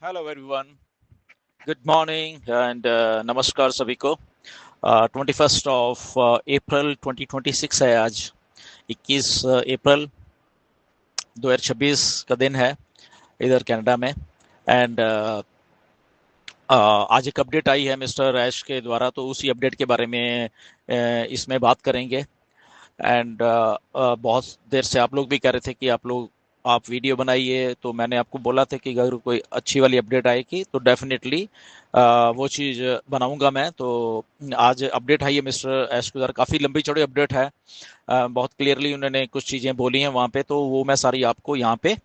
Hello everyone, good morning and नमस्कार सभी को। 21 अप्रैल 2026 है आज। 21 अप्रैल 2026 का दिन है इधर कनाडा में। एंड आज एक अपडेट आई है मिस्टर ऐश के द्वारा, तो उसी अपडेट के बारे में इसमें बात करेंगे। एंड बहुत देर से आप लोग भी कह रहे थे कि आप वीडियो बनाइए, तो मैंने आपको बोला था कि अगर कोई अच्छी वाली अपडेट आएगी तो डेफिनेटली वो चीज़ बनाऊंगा मैं। तो आज अपडेट आई है मिस्टर एस्कुदार, काफ़ी लंबी चौड़ी अपडेट है। बहुत क्लियरली उन्होंने कुछ चीज़ें बोली हैं वहाँ पे, तो वो मैं सारी आपको यहाँ पे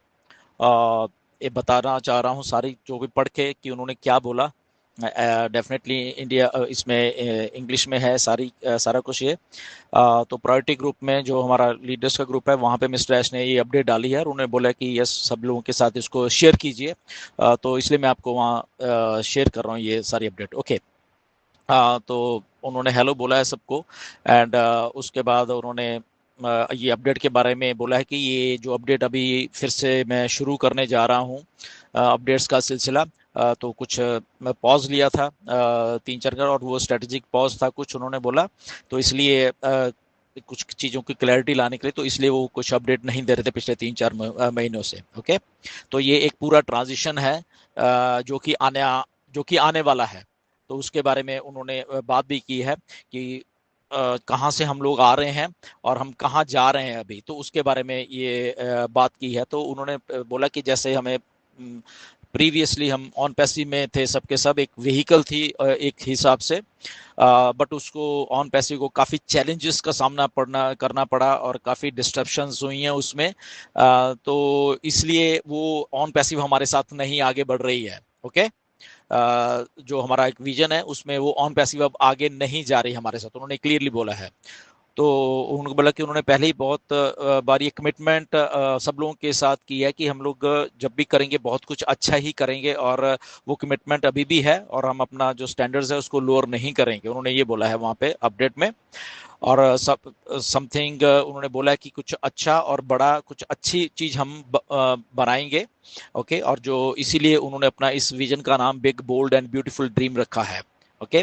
ये बताना चाह रहा हूँ, सारी जो भी पढ़ के कि उन्होंने क्या बोला। डेफिनेटली इंडिया इसमें इंग्लिश में है सारा कुछ ये। तो प्रायोरिटी ग्रुप में जो हमारा लीडर्स का ग्रुप है वहाँ पे मिस्टर एस ने ये अपडेट डाली है और उन्होंने बोला कि यस सब लोगों के साथ इसको शेयर कीजिए। तो इसलिए मैं आपको वहाँ शेयर कर रहा हूँ ये सारी अपडेट। ओके। तो उन्होंने हेलो बोला है सबको। एंड उसके बाद उन्होंने ये अपडेट के बारे में बोला है कि ये जो अपडेट अभी फिर से मैं शुरू करने जा रहा हूँ अपडेट्स का सिलसिला। तो कुछ मैं पॉज लिया था 3-4 का, और वो स्ट्रेटेजिक पॉज था कुछ उन्होंने बोला। तो इसलिए कुछ चीज़ों की क्लैरिटी लाने के लिए, तो इसलिए वो कुछ अपडेट नहीं दे रहे थे पिछले 3-4 महीनों से। ओके। तो ये एक पूरा ट्रांजिशन है जो कि आने वाला है। तो उसके बारे में उन्होंने बात भी की है कि कहाँ से हम लोग आ रहे हैं और हम कहाँ जा रहे हैं अभी, तो उसके बारे में ये बात की है। तो उन्होंने बोला कि जैसे हमें प्रीवियसली हम ऑन पैसिव में थे, सबके सब एक व्हीकल थी एक हिसाब से, बट उसको ऑन पैसिव को काफ़ी चैलेंजेस का सामना करना पड़ा और काफ़ी डिस्ट्रप्शंस हुई हैं उसमें। तो इसलिए वो ऑन पैसिव हमारे साथ नहीं आगे बढ़ रही है। ओके। जो हमारा एक विजन है उसमें वो ऑन पैसिव अब आगे नहीं जा रही हमारे साथ, उन्होंने क्लियरली बोला है। तो उन्होंने बोला कि उन्होंने पहले ही बहुत बार ये कमिटमेंट सब लोगों के साथ की है कि हम लोग जब भी करेंगे बहुत कुछ अच्छा ही करेंगे, और वो कमिटमेंट अभी भी है और हम अपना जो स्टैंडर्ड्स है उसको लोअर नहीं करेंगे, उन्होंने ये बोला है वहाँ पे अपडेट में। और सब समथिंग उन्होंने बोला है कि कुछ अच्छा और बड़ा कुछ अच्छी चीज़ हम बनाएंगे। ओके। और जो इसीलिए उन्होंने अपना इस विजन का नाम big bold and beautiful dream रखा है। ओके।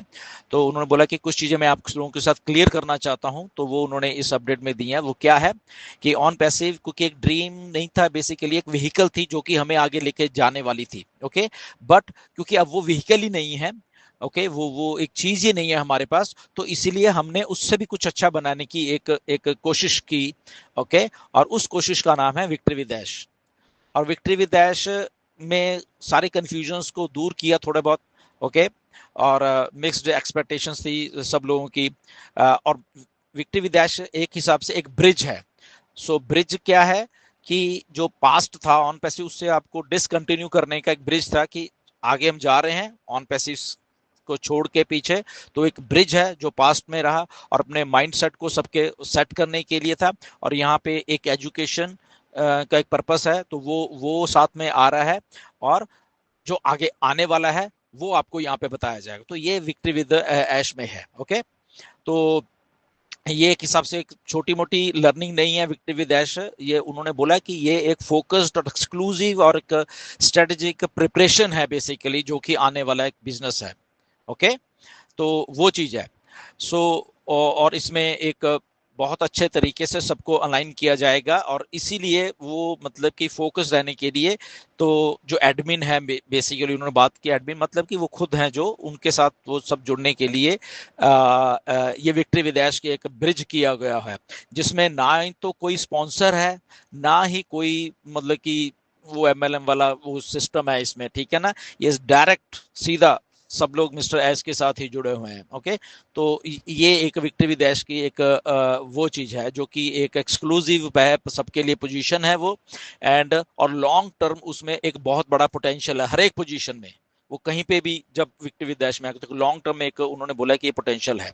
तो उन्होंने बोला कि कुछ चीज़ें मैं आप लोगों के साथ क्लियर करना चाहता हूं, तो वो उन्होंने इस अपडेट में दी है। वो क्या है कि ऑन पैसिव क्योंकि एक ड्रीम नहीं था, बेसिकली एक व्हीकल थी जो कि हमें आगे लेके जाने वाली थी। ओके। बट क्योंकि अब वो व्हीकल ही नहीं है, ओके, वो एक चीज ही नहीं है हमारे पास, तो इसीलिए हमने उससे भी कुछ अच्छा बनाने की एक एक कोशिश की। ओके। और उस कोशिश का नाम है विक्ट्री विद ऐश। और विक्ट्री विद ऐश में सारे कंफ्यूजन्स को दूर किया थोड़े बहुत। ओके। और मिक्स्ड एक्सपेक्टेशंस थी सब लोगों की। और विक्ट्री विद ऐश एक हिसाब से एक ब्रिज है। सो ब्रिज क्या है कि जो पास्ट था ऑन पैसिव उससे आपको डिसकंटिन्यू करने का एक ब्रिज था कि आगे हम जा रहे हैं ऑन पैसिव को छोड़ के पीछे। तो एक ब्रिज है जो पास्ट में रहा और अपने माइंड सेट को सबके सेट करने के लिए था। और यहाँ पे एक एजुकेशन का एक पर्पस है, तो वो साथ में आ रहा है। और जो आगे आने वाला है वो आपको यहाँ पे बताया जाएगा। तो ये विक्ट्री विद ऐश में है। ओके। तो ये एक हिसाब से एक छोटी मोटी लर्निंग नहीं है विक्ट्री विद ऐश। ये उन्होंने बोला कि ये एक फोकस्ड और एक्सक्लूसिव और एक स्ट्रेटेजिक प्रिपरेशन है बेसिकली, जो कि आने वाला एक बिजनेस है। ओके। तो वो चीज़ है। सो और इसमें एक बहुत अच्छे तरीके से सबको अलाइन किया जाएगा, और इसीलिए वो मतलब कि फोकस रहने के लिए तो जो एडमिन है बेसिकली उन्होंने बात की, एडमिन मतलब कि वो खुद हैं जो उनके साथ वो सब जुड़ने के लिए ये विक्ट्री विदेश की एक ब्रिज किया गया है, जिसमें ना ही तो कोई स्पॉन्सर है ना ही कोई मतलब कि वो एमएलएम वाला वो सिस्टम है इसमें। ठीक है ना। ये डायरेक्ट सीधा सब लोग मिस्टर एस के साथ ही जुड़े हुए हैं। ओके। तो ये एक विक्ट्री विद ऐश की एक वो चीज है जो कि एक एक्सक्लूसिव है सबके लिए पोजीशन है वो। एंड और लॉन्ग टर्म उसमें एक बहुत बड़ा पोटेंशियल है हर एक पोजीशन में। वो कहीं पे भी जब विक्ट्री विद ऐश में आए तो लॉन्ग टर्म में एक उन्होंने बोला कि ये पोटेंशियल है।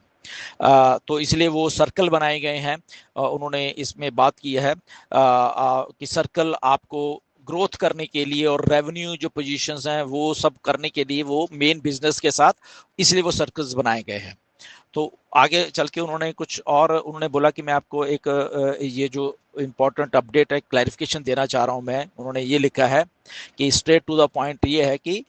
तो इसलिए वो सर्कल बनाए गए हैं। उन्होंने इसमें बात की है कि सर्कल आपको ग्रोथ करने के लिए और रेवेन्यू जो पोजीशंस हैं वो सब करने के लिए वो मेन बिजनेस के साथ, इसलिए वो सर्कल्स बनाए गए हैं। तो आगे चल के उन्होंने कुछ और उन्होंने बोला कि मैं आपको एक ये जो इम्पोर्टेंट अपडेट है, क्लैरिफिकेशन देना चाह रहा हूं मैं। उन्होंने ये लिखा है कि स्ट्रेट टू द पॉइंट ये है कि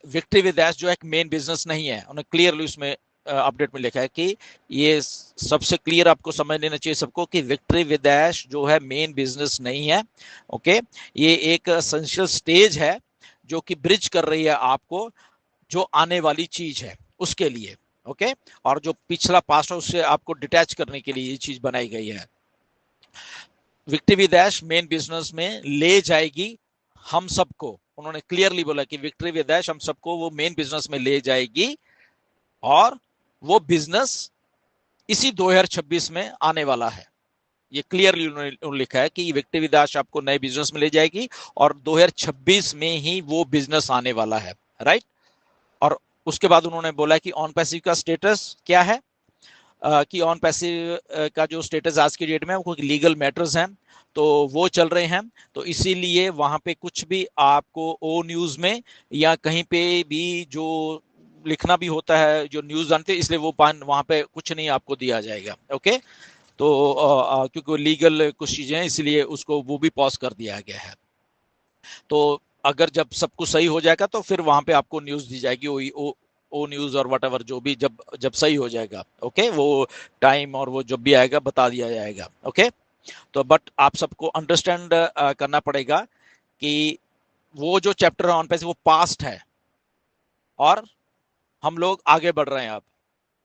विक्ट्री विद डैश जो एक मेन बिजनेस नहीं है। उन्होंने क्लियरली उसमें अपडेट में लिखा है कि ये सबसे क्लियर आपको समझ लेना चाहिए सबको कि विक्ट्री विद डैश जो है मेन बिजनेस नहीं है। ओके, ये एक एसेंशियल स्टेज है जो कि ब्रिज कर रही है आपको जो आने वाली चीज है उसके लिए। ओके, और जो पिछला पास्ट है उससे आपको डिटैच करने के लिए ये चीज बनाई गई है। Victory with dash main business में ले जाएगी हम सबको। उन्होंने क्लियरली बोला कि विक्ट्री विद डैश हम सबको वो मेन बिजनेस में ले जाएगी, और वो बिजनेस इसी 2026 में आने वाला है। ये क्लियरली उन्होंने लिखा है कि विक्ट्री विद डैश आपको नए बिजनेस में ले जाएगी और 2026 में ही वो बिजनेस आने वाला है। राइट। और उसके बाद उन्होंने बोला कि ऑन पैसिव का स्टेटस क्या है, कि ऑन पैसिव का जो स्टेटस आज की डेट में वो लीगल मैटर्स हैं तो वो चल रहे हैं। तो इसीलिए वहां पे कुछ भी आपको ओ न्यूज में या कहीं पे भी जो लिखना भी होता है, जो न्यूज जानते हैं, इसलिए वो वहां पे कुछ नहीं आपको दिया जाएगा। ओके, तो क्योंकि लीगल कुछ चीजें हैं इसलिए उसको वो भी पॉज कर दिया गया है। तो अगर जब सब कुछ सही हो जाएगा तो फिर वहां पे आपको न्यूज दी जाएगी, ओ न्यूज और वट एवर जो भी, जब जब सही हो जाएगा। ओके, वो टाइम और वो जब भी आएगा बता दिया जाएगा। ओके, तो बट आप सबको अंडरस्टैंड करना पड़ेगा कि वो जो चैप्टर ऑन पैसिव वो पास्ट है और हम लोग आगे बढ़ रहे हैं अब।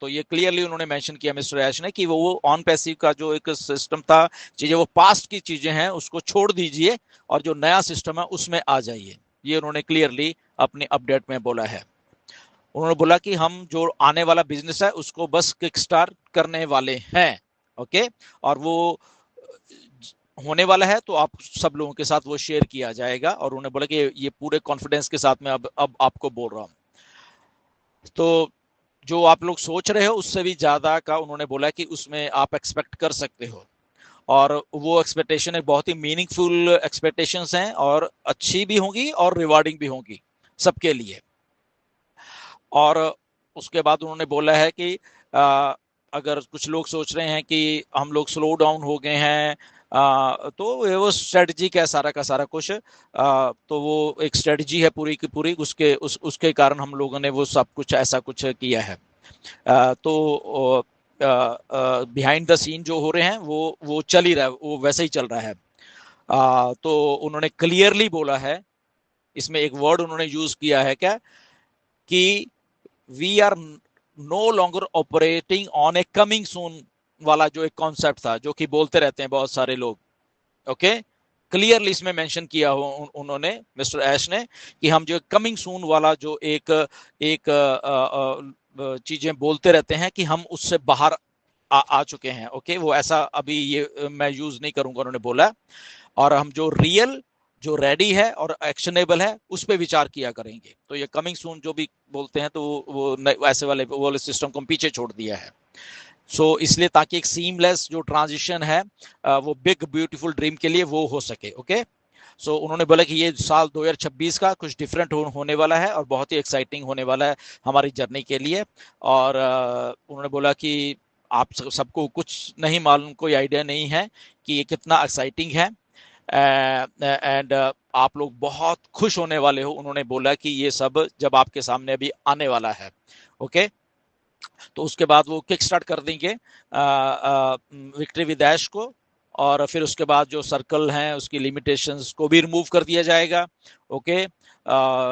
तो ये क्लियरली उन्होंने मेंशन किया मिस्टर ऐश ने कि वो ऑन पैसिव का जो एक सिस्टम था, चीजें वो पास्ट की चीजें हैं उसको छोड़ दीजिए और जो नया सिस्टम है उसमें आ जाइए। ये उन्होंने क्लियरली अपने अपडेट में बोला है। उन्होंने बोला कि हम जो आने वाला बिजनेस है उसको बस किक स्टार्ट करने वाले हैं। ओके, और वो होने वाला है तो आप सब लोगों के साथ वो शेयर किया जाएगा। और उन्होंने बोला कि ये पूरे कॉन्फिडेंस के साथ मैं अब आपको बोल रहा हूं। तो जो आप लोग सोच रहे हो उससे भी ज्यादा का उन्होंने बोला कि उसमें आप एक्सपेक्ट कर सकते हो। और वो एक्सपेक्टेशन है बहुत ही मीनिंगफुल एक्सपेक्टेशंस हैं और अच्छी भी होंगी और रिवार्डिंग भी होंगी सबके लिए। और उसके बाद उन्होंने बोला है कि अगर कुछ लोग सोच रहे हैं कि हम लोग स्लो डाउन हो गए हैं, तो वो स्ट्रेटजी का सारा कुछ, तो वो एक स्ट्रेटजी है पूरी की पूरी, उसके कारण हम लोगों ने वो सब कुछ ऐसा कुछ किया है। तो बिहाइंड द सीन जो हो रहे हैं वो चल ही रहा है, वो वैसे ही चल रहा है। तो उन्होंने क्लियरली बोला है, इसमें एक वर्ड उन्होंने यूज किया है क्या, कि we are no longer operating on a coming soon वाला जो एक कॉन्सेप्ट था जो कि बोलते रहते हैं बहुत सारे लोग। ओके, क्लियरली इसमें मेंशन किया हो उन्होंने मिस्टर ऐश ने कि हम जो कमिंग सून वाला जो एक एक चीजें बोलते रहते हैं कि हम उससे बाहर आ चुके हैं। ओके, वो ऐसा अभी ये मैं यूज नहीं करूंगा उन्होंने बोला। और हम जो रियल, जो रेडी है और एक्शनेबल है उस पर विचार किया करेंगे। तो ये कमिंग सून जो भी बोलते हैं तो वो ऐसे वाले सिस्टम को पीछे छोड़ दिया है। सो इसलिए ताकि एक सीमलेस जो ट्रांजिशन है वो बिग ब्यूटीफुल ड्रीम के लिए वो हो सके। ओके, सो उन्होंने बोला कि ये साल 2026 का कुछ डिफरेंट होने वाला है और बहुत ही एक्साइटिंग होने वाला है हमारी जर्नी के लिए। और उन्होंने बोला कि आप सबको कुछ नहीं मालूम, कोई आइडिया नहीं है कि ये कितना एक्साइटिंग है। एंड आप लोग बहुत खुश होने वाले हो। उन्होंने बोला कि ये सब जब आपके सामने अभी आने वाला है। ओके, तो उसके बाद वो किक स्टार्ट कर देंगे विक्ट्री विद डैश को, और फिर उसके बाद जो सर्कल हैं उसकी लिमिटेशंस को भी रिमूव कर दिया जाएगा। ओके,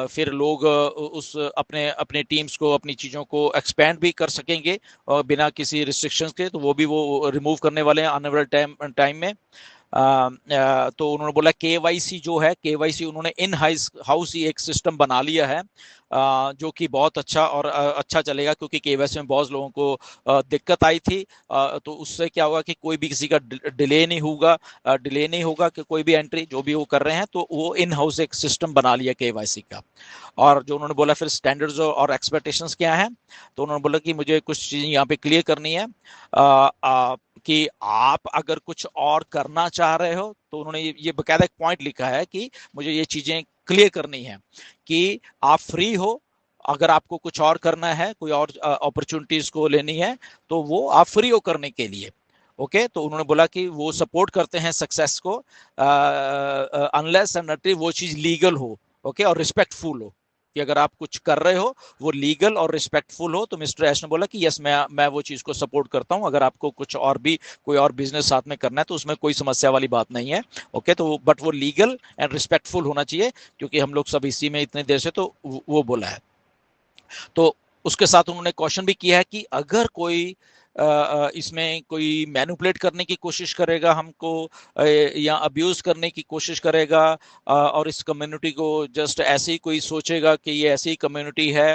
फिर लोग उस अपने अपने टीम्स को, अपनी चीज़ों को एक्सपेंड भी कर सकेंगे और बिना किसी रिस्ट्रिक्शंस के, तो वो भी वो रिमूव करने वाले हैं आने वाले टाइम में। तो उन्होंने बोला केवाईसी जो है, केवाईसी उन्होंने इन हाउस ही एक सिस्टम बना लिया है जो कि बहुत अच्छा और अच्छा चलेगा, क्योंकि केवाईसी में बहुत लोगों को दिक्कत आई थी। तो उससे क्या होगा कि कोई भी किसी का डिले नहीं होगा कि कोई भी एंट्री जो भी वो कर रहे हैं, तो वो इन हाउस एक सिस्टम बना लिया केवाईसी का। और जो उन्होंने बोला फिर स्टैंडर्ड्स और एक्सपेक्टेशंस क्या हैं, तो उन्होंने बोला कि मुझे कुछ चीज़ें यहाँ पे क्लियर करनी है कि आप अगर कुछ और करना चाह रहे हो, तो उन्होंने ये बकायदा एक पॉइंट लिखा है कि मुझे ये चीजें क्लियर करनी है कि आप फ्री हो अगर आपको कुछ और करना है, कोई और अपॉर्चुनिटीज को लेनी है, तो वो आप फ्री हो करने के लिए। ओके, तो उन्होंने बोला कि वो सपोर्ट करते हैं सक्सेस को, अनलेस एंड अनटिल वो चीज लीगल हो, ओके, और रिस्पेक्टफुल हो, कि अगर आप कुछ कर रहे हो वो लीगल और रिस्पेक्टफुल हो। तो मिस्टर एश ने बोला कि यस, मैं वो चीज को सपोर्ट करता हूं, अगर आपको कुछ और भी कोई और बिजनेस साथ में करना है तो उसमें कोई समस्या वाली बात नहीं है। ओके, तो बट वो लीगल एंड रिस्पेक्टफुल होना चाहिए, क्योंकि हम लोग सब इसी में इतने देर से, तो वो बोला है। तो उसके साथ उन्होंने क्वेश्चन भी किया है कि अगर कोई इसमें कोई मैनिपुलेट करने की कोशिश करेगा हमको, या अब्यूज करने की कोशिश करेगा, और इस कम्युनिटी को जस्ट ऐसे ही कोई सोचेगा कि ये ऐसी कम्युनिटी है,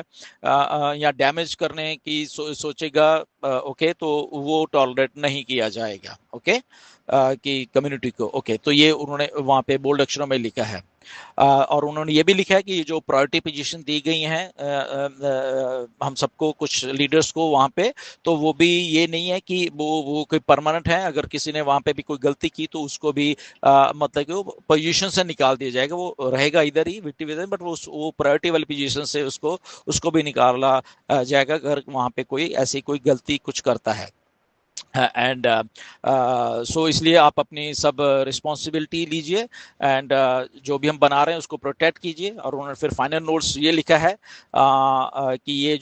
या डैमेज करने की सोचेगा, ओके, तो वो टॉलरेट नहीं किया जाएगा। ओके, कि कम्युनिटी को, ओके, तो ये उन्होंने वहां पे बोल्ड अक्षरों में लिखा है। और उन्होंने ये भी लिखा है कि जो प्रायोरिटी पोजीशन दी गई हैं हम सबको, कुछ लीडर्स को वहां पे, तो वो भी ये नहीं है कि वो कोई परमानेंट है। अगर किसी ने वहां पे भी कोई गलती की तो उसको भी मतलब कि वो पोजीशन से निकाल दिया जाएगा, वो रहेगा इधर ही विक्टिम इधर, बट वो प्रायोरिटी वाली पोजीशन से उसको उसको भी निकाला जाएगा अगर वहां पे कोई ऐसी कोई गलती कुछ करता है। एंड सो इसलिए आप अपनी सब रिस्पॉन्सिबिलिटी लीजिए, एंड जो भी हम बना रहे हैं उसको प्रोटेक्ट कीजिए। और उन्होंने फिर फाइनल नोट्स ये लिखा है कि ये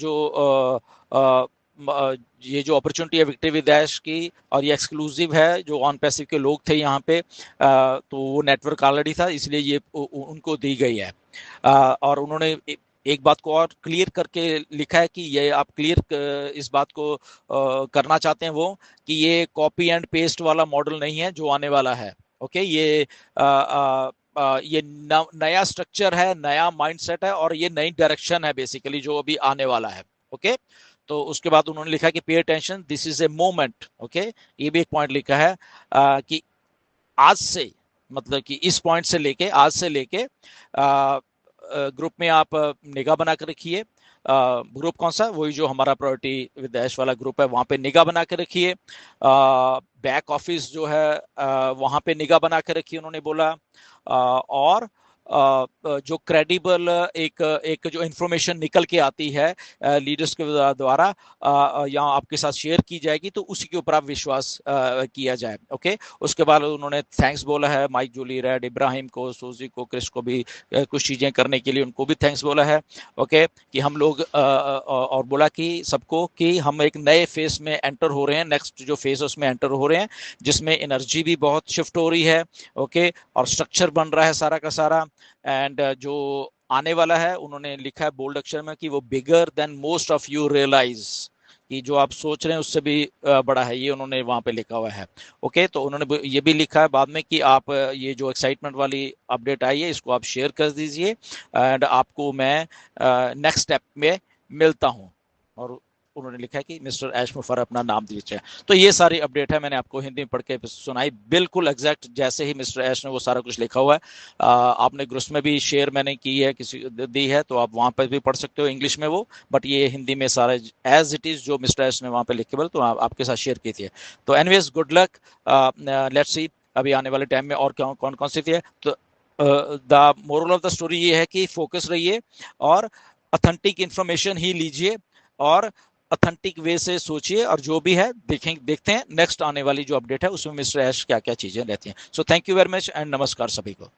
जो अपॉर्चुनिटी है विक्ट्री विद डैश की, और ये एक्सक्लूसिव है, जो ऑन पैसिव के लोग थे यहाँ पे, तो वो नेटवर्क ऑलरेडी था, इसलिए ये उनको दी गई है। और उन्होंने एक बात को और क्लियर करके लिखा है कि ये आप क्लियर इस बात को करना चाहते हैं वो, कि ये कॉपी एंड पेस्ट वाला मॉडल नहीं है जो आने वाला है। ओके, ये नया स्ट्रक्चर है, नया माइंडसेट है, और ये नई डायरेक्शन है बेसिकली जो अभी आने वाला है। ओके, तो उसके बाद उन्होंने लिखा कि pay attention, this is a moment. Okay, ये भी एक पॉइंट लिखा है कि आज से, मतलब कि इस पॉइंट से लेके, आज से लेके ग्रुप में आप निगाह बना कर रखिए। ग्रुप कौन सा? वही जो हमारा प्रायोरिटी विद ऐश वाला ग्रुप है, वहां पे निगाह बना के रखिए। बैक ऑफिस जो है वहां पे निगाह बना के रखिए, उन्होंने बोला। और जो क्रेडिबल एक एक जो इंफॉर्मेशन निकल के आती है लीडर्स के द्वारा या आपके साथ शेयर की जाएगी, तो उसी के ऊपर आप विश्वास किया जाए। ओके, उसके बाद उन्होंने थैंक्स बोला है माइक जूली रेड, इब्राहिम को, सूजी को, क्रिस को भी कुछ चीजें करने के लिए उनको भी थैंक्स बोला है। ओके, कि हम लोग और बोला कि सबको कि हम एक नए फेज में एंटर हो रहे हैं, नेक्स्ट जो फेज है उसमें एंटर हो रहे हैं, जिसमें एनर्जी भी बहुत शिफ्ट हो रही है। ओके, और स्ट्रक्चर बन रहा है सारा का सारा। एंड जो आने वाला है, उन्होंने लिखा है बोल्ड अक्षर में कि वो bigger than most of you realize, कि जो आप सोच रहे हैं उससे भी बड़ा है, ये उन्होंने वहां पे लिखा हुआ है। ओके, तो उन्होंने ये भी लिखा है बाद में कि आप ये जो एक्साइटमेंट वाली अपडेट आई है इसको आप शेयर कर दीजिए, एंड आपको मैं नेक्स्ट स्टेप में मिलता हूँ। और उन्होंने लिखा है कि मिस्टर ऐश मुफर अपना नाम दीजिए। तो ये सारी अपडेट है, मैंने आपको हिंदी में पढ़ के सुनाई, बिल्कुल एग्जैक्ट जैसे ही मिस्टर ऐश ने वो सारा कुछ लिखा हुआ है। आपने ग्रुप्स में भी शेयर मैंने की है, किसी दी है, तो आप वहां पर भी पढ़ सकते हो इंग्लिश में वो, बट ये हिंदी में सारा एज इट इज जो मिस्टर ऐश ने वहां पर लिखे बोल, तो आपके साथ शेयर की थी। तो anyways, good luck, let's see अभी आने वाले टाइम में और कौन कौन सी थी। तो the moral of the story ये है कि फोकस रहिए और ऑथेंटिक इंफॉर्मेशन ही लीजिए, और ऑथेंटिक वे से सोचिए, और जो भी है देखते हैं नेक्स्ट आने वाली जो अपडेट है उसमें मिस्टर ऐश क्या क्या चीजें रहती हैं। So thank you very much and नमस्कार सभी को।